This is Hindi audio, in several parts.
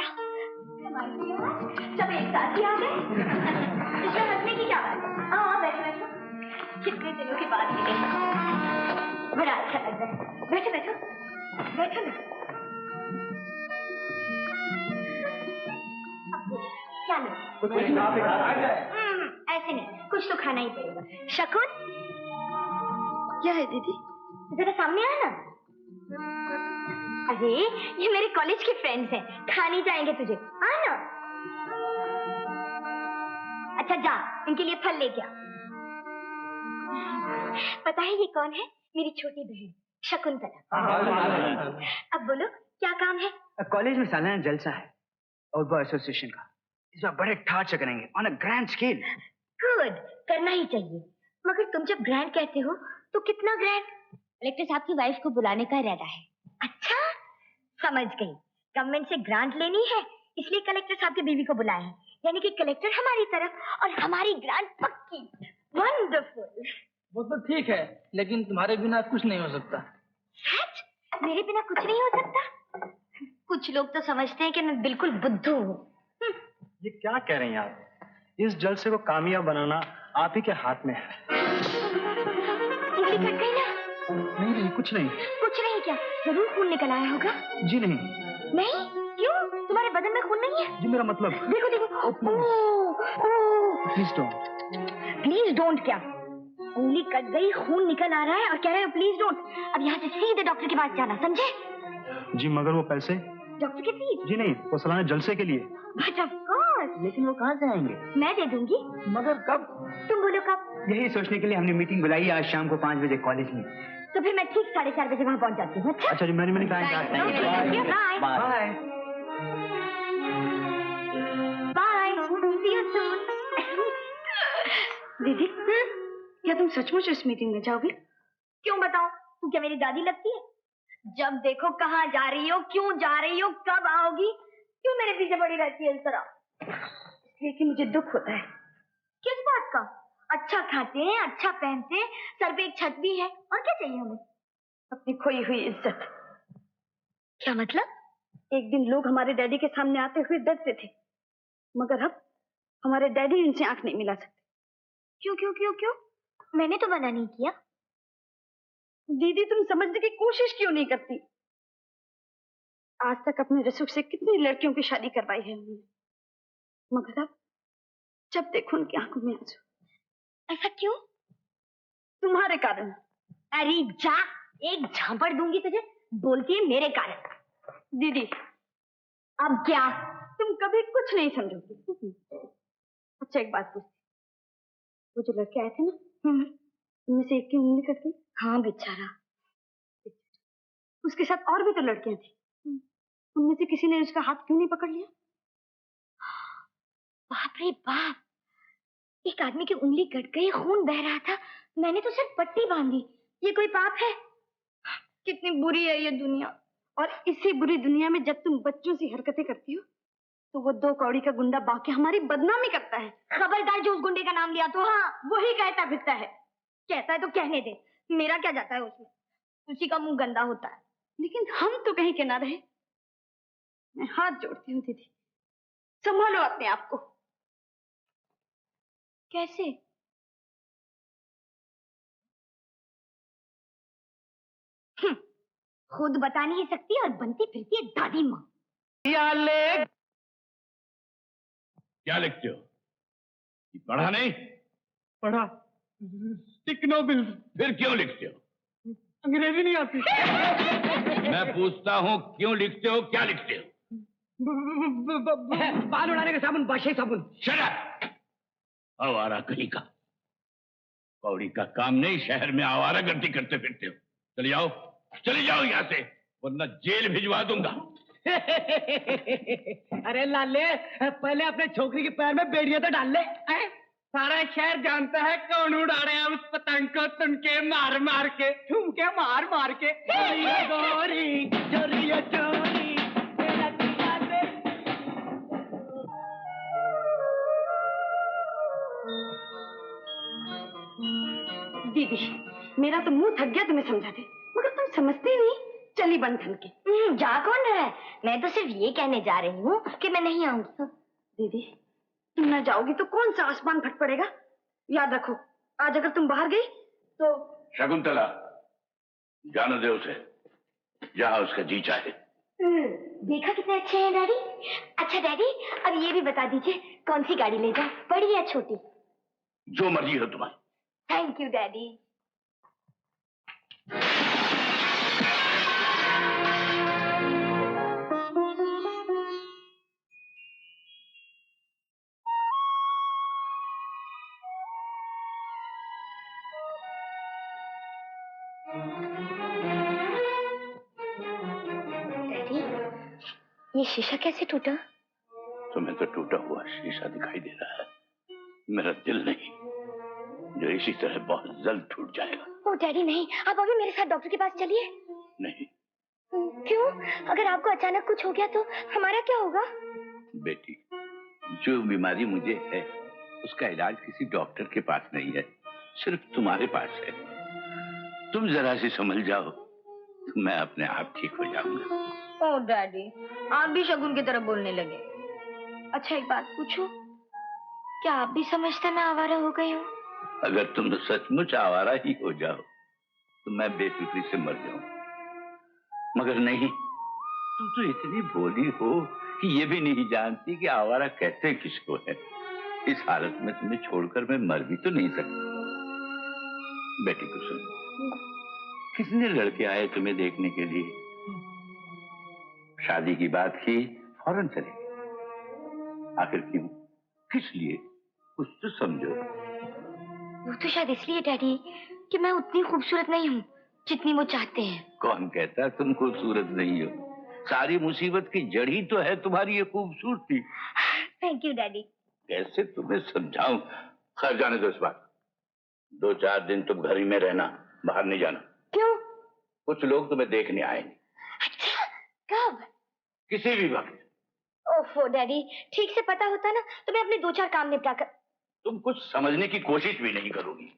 तुम्हारा? सब एक साथ ही आ गए। इसमें हंसने की क्या बात है? हाँ बैठो बैठो, कितने दिनों के बाद मिले, बड़ा अच्छा लग रहा है। बैठो बैठो बैठो ना। क्या ऐसे नहीं, कुछ तो खाना ही पड़ेगा। शकुन, क्या है दीदी? जरा सामने आ ना। अरे ये मेरे कॉलेज के फ्रेंड्स हैं, खाने जाएंगे तुझे, आ ना। अच्छा जा, इनके लिए फल लेके आ। पता है ये कौन है? मेरी छोटी बहन शकुंतला। अब बोलो क्या काम है? कॉलेज में सालाना जलसा है आउटबॉय एसोसिएशन का। इस बार बड़े ठाट से करेंगे on a grand scale. Good, करना ही चाहिए। मगर तुम जब ग्रैंड कहते हो तो कितना ग्रैंड? कलेक्टर साहब की वाइफ को बुलाने का इरादा है। अच्छा समझ गई, गवर्नमेंट से ग्रांट लेनी है इसलिए कलेक्टर साहब की बीवी को बुलाए हैं। यानी कि कलेक्टर हमारी तरफ और हमारी ग्रांट पक्की। वंडरफुल। वो तो ठीक है, लेकिन तुम्हारे बिना कुछ नहीं हो सकता। सच? मेरे बिना कुछ नहीं हो सकता? कुछ लोग तो समझते हैं कि मैं बिल्कुल बुद्धू हूँ। ये क्या कह रही हैं आप? इस जलसे को कामयाब बनाना आप ही के हाथ में है। उंगली कट गई ना? नहीं नहीं कुछ नहीं। कुछ नहीं क्या? जरूर खून निकल आया होगा। जी नहीं। नहीं? क्यों? तुम्हारे बदन में खून नहीं है? जी मेरा मतलब। देखो देखो। Please don't. प्लीज डोंट क्या? उंगली कट गई, खून निकल आ रहा है और कह रहे हो प्लीज डोंट। अब यहाँ से सीधे डॉक्टर के पास जाना, समझे? जी मगर वो पैसे? डॉक्टर के फीस? जी नहीं, वो सालाना जलसे के लिए। But of course. लेकिन वो कहाँ से आएंगे? मैं दे दूंगी। मगर कब? तुम बोलो कब? यही सोचने के लिए हमने मीटिंग बुलाई है आज शाम को 5 बजे कॉलेज में। तो फिर मैं ठीक 4:30 बजे वहाँ पहुँच जाती हूँ। अच्छा जी, मैंने bye bye, see you soon. दीदी क्या तुम सचमुच इस मीटिंग में जाओगी? क्यों बताऊं? तू क्या मेरी दादी लगती है? जब देखो कहाँ जा रही हो, क्यों जा रही हो, कब आओगी, क्यों मेरे पीछे पड़ी रहती है इस तरह? इसलिए कि मुझे दुख होता है। किस बात का? अच्छा खाते हैं, अच्छा पहनते हैं, सर पे एक छत भी है, और क्या चाहिए हमें? अपनी खोई हुई इज्जत। क्या मतलब? एक दिन लोग हमारे डैडी के सामने आते हुए डरते थे, मगर अब हमारे डैडी इनसे आंख नहीं मिला सकते। क्यों क्यों क्यों क्यों? मैंने तो मना नहीं किया। दीदी तुम समझने की कोशिश क्यों नहीं करती? आज तक अपने रसूख से कितनी लड़कियों की शादी करवाई है उन्होंने, मगर अब जब देखो उनकी आंखों में आंसू। ऐसा क्यों? तुम्हारे कारण। अरे जा, एक झापड़ दूंगी तुझे। बोलती है मेरे कारण। दीदी अब क्या? तुम कभी कुछ नहीं समझोगी। अच्छा एक बात पूछती, वो जो लड़के आए थे ना, उनमें से एक की उंगली कट गई। हाँ बेचारा। उसके साथ और भी तो लड़कियां थी, उनमें से किसी ने उसका हाथ क्यों नहीं पकड़ लिया? बाप रे बाप, एक आदमी की उंगली कट गई, खून बह रहा था, मैंने तो सिर्फ पट्टी बांधी। ये कोई पाप है? कितनी बुरी है ये दुनिया। और इसी बुरी दुनिया में जब तुम बच्चों सी हरकतें करती हो तो वो 2 कौड़ी का गुंडा बाकी हमारी बदनामी करता है। खबरदार जो उस गुंडे का नाम लिया तो हाँ वही कहता फिरता है। कहता है तो कहने दे, मेरा क्या जाता है उसमें, उसी का मुंह गंदा होता है। लेकिन हम तो कहीं के ना रहे। मैं हाथ जोड़ती हूँ दीदी, संभालो अपने आप को। कैसे? खुद बता नहीं सकती और बनती फिरती है दादी माँ। क्या लिखते हो? पढ़ा नहीं? पढ़ा। टिकनोबिल। फिर क्यों लिखते हो? अंग्रेजी नहीं आती। मैं पूछता हूँ क्यों लिखते हो, क्या लिखते हो? बाल उड़ाने का साबुन, बादशाही साबुन। Shut up! आवारा कहीं का। कौड़ी का काम नहीं, शहर में आवारागर्दी करते फिरते हो। चले जाओ यहाँ से, वरना जेल भिजवा दूंगा। अरे लाले, पहले अपने छोकरी के पैर में बेड़ियां तो डाल ले। सारा शहर जानता है कौन उड़ा रहे हैं उस पतंग को, तुनके मार मार के, ठुमके मार मार के। गोरी चोरिया चोरी तेरा दिया दे। दीदी मेरा तो मुंह थक गया तुम्हें समझाते, मगर तुम समझते नहीं। चली बंधन के। जा कौन रहा है? मैं तो सिर्फ ये कहने जा रही हूँ कि मैं नहीं आऊंगी। दीदी, तुम न जाओगी तो कौन सा आसमान फट पड़ेगा? याद रखो, आज अगर तुम बाहर गई तो। शकुंतला, जाने दे उसे, जहां उसका जी चाहे। देखा कितने अच्छे हैं डैडी। अच्छा डैडी, अब ये भी बता दीजिए कौन सी गाड़ी ले जाऊं, बड़ी या छोटी? जो मर्जी हो तुम्हारी। Thank you daddy. डैडी, ये शीशा कैसे टूटा? तुम्हें तो टूटा हुआ शीशा दिखाई दे रहा है, मेरा दिल नहीं, जो इसी तरह बहुत जल्द टूट जाएगा। ओ डैडी नहीं, आप अभी मेरे साथ डॉक्टर के पास चलिए। नहीं क्यों? अगर आपको अचानक कुछ हो गया तो हमारा क्या होगा? बेटी, जो बीमारी मुझे है उसका इलाज किसी डॉक्टर के पास नहीं है, सिर्फ तुम्हारे पास है। तुम जरा सी समझ जाओ तो मैं अपने आप ठीक हो जाऊंगा। ओ डैडी, आप भी शगुन की तरह बोलने लगे। अच्छा एक बात पूछूं, क्या आप भी समझते मैं आवारा हो गई हूँ? अगर तुम सचमुच आवारा ही हो जाओ तो मैं बेफिक्री से मर जाऊं, मगर नहीं, तुम तो इतनी भोली हो कि ये भी नहीं जानती कि आवारा कहते किसको है। इस हालत में तुम्हें छोड़कर मैं मर भी तो नहीं सकता। बेटी कुसुम, कितने लड़के आए तुम्हें देखने के लिए, शादी की बात की फौरन चले, आखिर क्यों, किस लिए, कुछ तो समझो। वो तो शायद इसलिए डैडी कि मैं उतनी खूबसूरत नहीं हूँ जितनी वो चाहते हैं। कौन कहता तुम खूबसूरत नहीं हो? सारी मुसीबत की जड़ ही तो है तुम्हारी ये खूबसूरती। Thank you daddy. कैसे तुम्हें समझाऊं? खैर जाने दो इस बात। 2-4 दिन तुम घर ही में रहना, बाहर नहीं जाना। क्यों? कुछ लोग तुम्हें देखने आएंगे। अच्छा, कब? किसी भी वक्त। ओफो डैडी, ठीक से पता होता ना तो मैं अपने 2-4 काम निपटा कर। तुम कुछ समझने की कोशिश भी नहीं करोगी।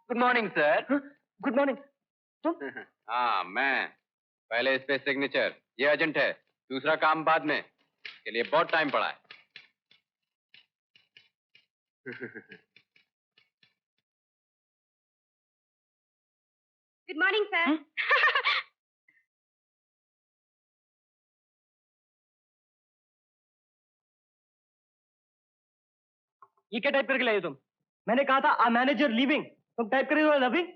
Good morning sir. Good morning. तुम? हाँ मैं। पहले इस पे सिग्नेचर, ये अर्जेंट है, दूसरा काम बाद में, के लिए बहुत टाइम पड़ा है। Good morning sir. ये क्या टाइप करके लाई हो तुम? मैंने कहा था आ मैनेजर लिविंग, तुम टाइप कर रही हो loving.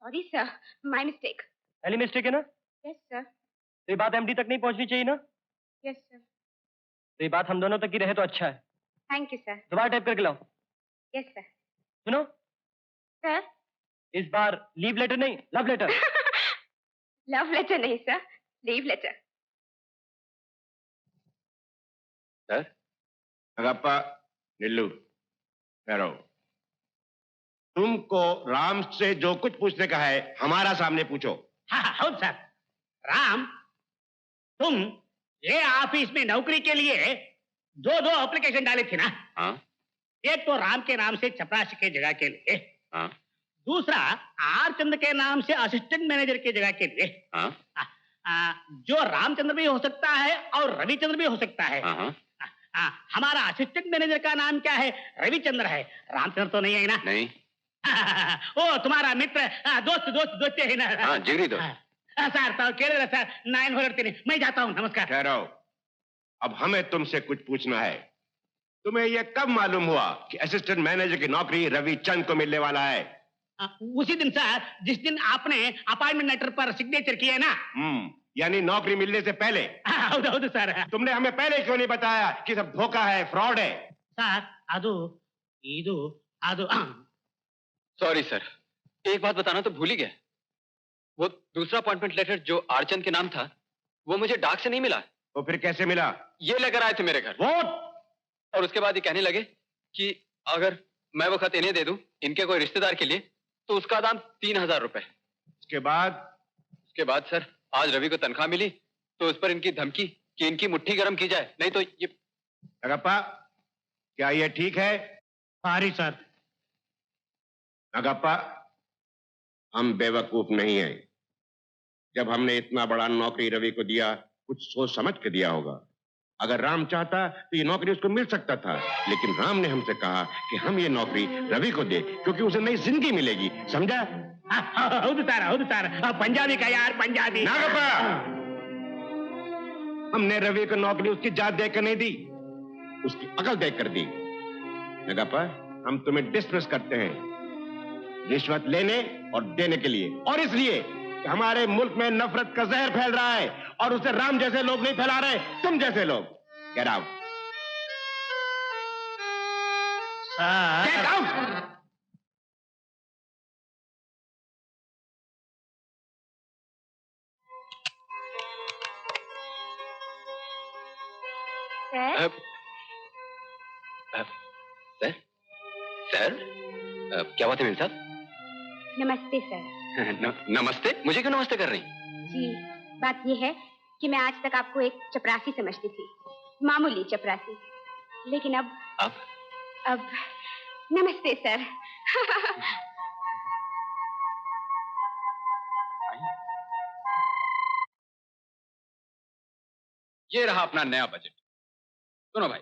Sorry sir, my mistake. पहली मिस्टेक है ना? Yes sir. तो ये बात एमडी तक नहीं पहुंचनी चाहिए ना? Yes sir. तो ये बात हम दोनों तक ही रहे तो अच्छा है। Thank you sir. दोबारा टाइप करके लाओ। Yes sir. सुनो, सर? इस बार लीव लेटर नहीं, लव लेटर। लव लेटर नहीं sir, leave letter. Sir? Rangappa, निल्लू, ठहरो। तुमको राम से जो कुछ पूछने का है हमारा सामने पूछो। हाँ सर। राम, तुम ये ऑफिस में नौकरी के लिए 2 एप्लीकेशन डाले थे ना? हाँ। एक तो राम के नाम से चपरासी के जगह के लिए, हाँ। दूसरा आर चंद्र के नाम से असिस्टेंट मैनेजर के जगह के लिए। हाँ। जो रामचंद्र भी हो सकता है और रविचंद्र भी हो सकता है। हाँ। हमारा असिस्टेंट मैनेजर का नाम क्या है? रविचंद्र है, रामचंद्र तो नहीं है ना? नहीं। ओ तुम्हारा मित्र, दोस्त है ना? हाँ, जिगरी दोस्त। सर तो केले सर 9 ಹೊರಡ್ತೀನಿ, मैं जाता हूँ, नमस्कार। ठहरो, अब हमें तुमसे कुछ पूछना है। तुम्हें यह कब मालूम हुआ कि असिस्टेंट मैनेजर की नौकरी रविचंद को मिलने वाला है? उसी दिन सर, जिस दिन आपने अपॉइंटमेंट लेटर पर सिग्नेचर किया ना। यानी नौकरी मिलने से पहले? हौದು सर। तुमने हमें पहले क्यों नहीं बताया कि सब धोखा है, फ्रॉड है? सर ಅದು सॉरी सर, एक बात बताना तो भूल ही गया। वो दूसरा अपॉइंटमेंट लेटर जो आरचंद के नाम था, वो मुझे डाक से नहीं मिला। तो फिर कैसे मिला? ये लेकर आए थे मेरे घर। वो और उसके बाद ये कहने लगे कि अगर मैं वो खत इन्हें दे दूं, इनके कोई रिश्तेदार के लिए, तो उसका दाम 3000 रुपए। उसके बाद सर, आज रवि को तनख्वाह मिली तो उस पर इनकी धमकी कि इनकी मुट्ठी गर्म की जाए, नहीं तो ये। नगप्पा, क्या ये ठीक है? Sorry sir. नगप्पा, हम बेवकूफ नहीं हैं। जब हमने इतना बड़ा नौकरी रवि को दिया, कुछ सोच समझ के दिया होगा। अगर राम चाहता तो ये नौकरी उसको मिल सकता था, लेकिन राम ने हमसे कहा कि हम ये नौकरी रवि को दे, क्योंकि उसे नई जिंदगी मिलेगी। समझा? पंजाबी का यार, पंजाबी। नागप्पा, हमने रवि को नौकरी उसकी जात देकर नहीं दी, उसकी अकल देकर दी। नागप्पा, हम तुम्हें डिसमिस करते हैं रिश्वत लेने और देने के लिए, और इसलिए कि हमारे मुल्क में नफरत का जहर फैल रहा है और उसे राम जैसे लोग नहीं फैला रहे, तुम जैसे लोग। Get out. Get out. Sir, sir, क्या बात है मेरे साथ? नमस्ते सर। नमस्ते? मुझे क्यों नमस्ते कर रही? जी, बात ये है कि मैं आज तक आपको एक चपरासी समझती थी, मामूली चपरासी, लेकिन अब नमस्ते सर। ये रहा अपना नया बजट। सुनो भाई,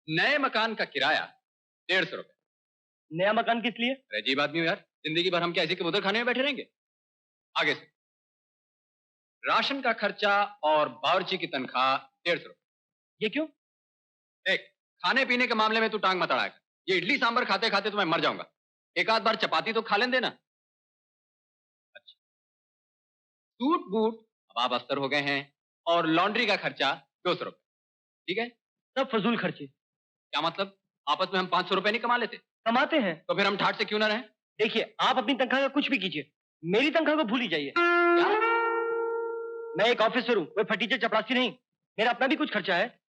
नए मकान का किराया 150 रुपए। नया मकान किस लिए? अजीब आदमी हो यार, जिंदगी भर हम क्या ऐसे के उधर खाने में बैठे रहेंगे? आगे से राशन का खर्चा और बावर्ची की तनख्वाह 150 रुपए। ये क्यों? देख, खाने पीने के मामले में तू टांग मत अड़ाएगा। ये इडली सांभर खाते खाते तो मैं मर जाऊंगा, एक आध बार चपाती तो खा लें देना। अच्छा, सूट बूट अब अस्तर हो गए हैं, और लॉन्ड्री का खर्चा 200 रुपए। ठीक है? सब फजूल खर्चे। क्या मतलब? आपस में हम 500 रुपए नहीं कमा लेते? कमाते हैं। तो फिर हम ठाट से क्यों ना रहें? देखिए, आप अपनी तनख्वाह का कुछ भी कीजिए, मेरी तनख्वाह को भूल ही जाइए। क्या? मैं एक ऑफिसर हूँ, कोई फटीचर चपरासी नहीं। मेरा अपना भी कुछ खर्चा है।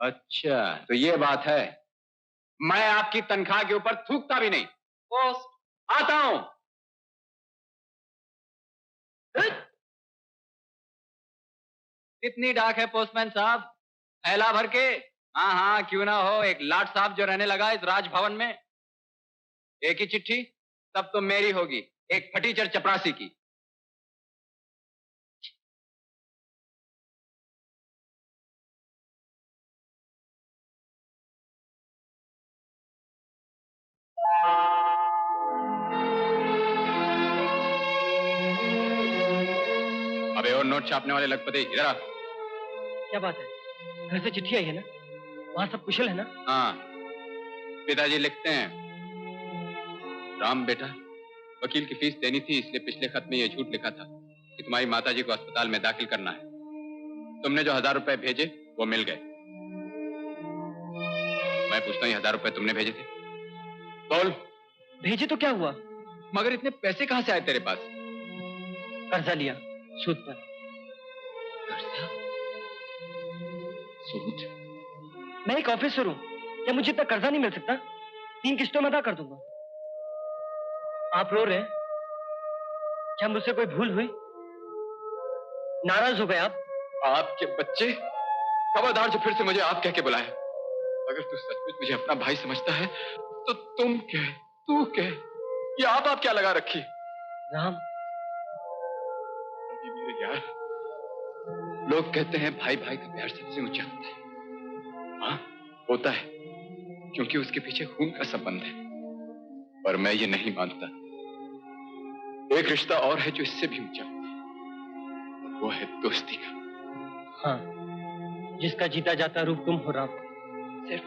अच्छा, तो ये बात है। मैं आपकी तनख्वाह के ऊपर थूकता भी नहीं। पोस्ट आता हूं। कितनी डाक है पोस्टमैन साहब? थैला भर के? हाँ हाँ, क्यों ना हो। एक लाट साहब जो रहने लगा इस राजभवन में। एक ही चिट्ठी, तब तो मेरी होगी, एक फटीचर चपरासी की। अबे और नोट छापने वाले लखपति, इधर आ। क्या बात है? घर से चिट्ठी आई है ना? वहाँ सब कुशल है ना? हाँ, पिताजी लिखते हैं, राम बेटा, वकील की फीस देनी थी, इसलिए पिछले खत में यह झूठ लिखा था कि तुम्हारी माताजी को अस्पताल में दाखिल करना है। तुमने जो 1000 रुपए भेजे वो मिल गए। मैं पूछता हूँ, 1000 रुपए तुमने भेजे थे? बोल। भेजे तो क्या हुआ? मगर इतने पैसे कहाँ से आए तेरे पास? कर्जा लिया, सूद पर। कर्जा? सूद? मैं एक ऑफिसर हूँ, क्या मुझे इतना कर्जा नहीं मिल सकता? 3 किस्तों में अदा कर दूंगा। आप रो रहे हैं? क्या मुझसे कोई भूल हुई? नाराज हो गए आप? आपके बच्चे, खबरदार जो फिर से मुझे आप कह के बुलाया। अगर तू सचमुच मुझे अपना भाई समझता है तो तुम कह, तू कह, ये आप क्या लगा रखी? राम, अभी मेरे यार, लोग कहते हैं भाई भाई का प्यार सबसे ऊंचा होता है। हाँ, होता है, क्योंकि उसके पीछे खून का संबंध है। पर मैं ये नहीं मानता। एक रिश्ता और है जो इससे भी ऊंचा होता है, वो है दोस्ती का। हाँ, जिसका जीता जाता रूप तुम हो राम। सिर्फ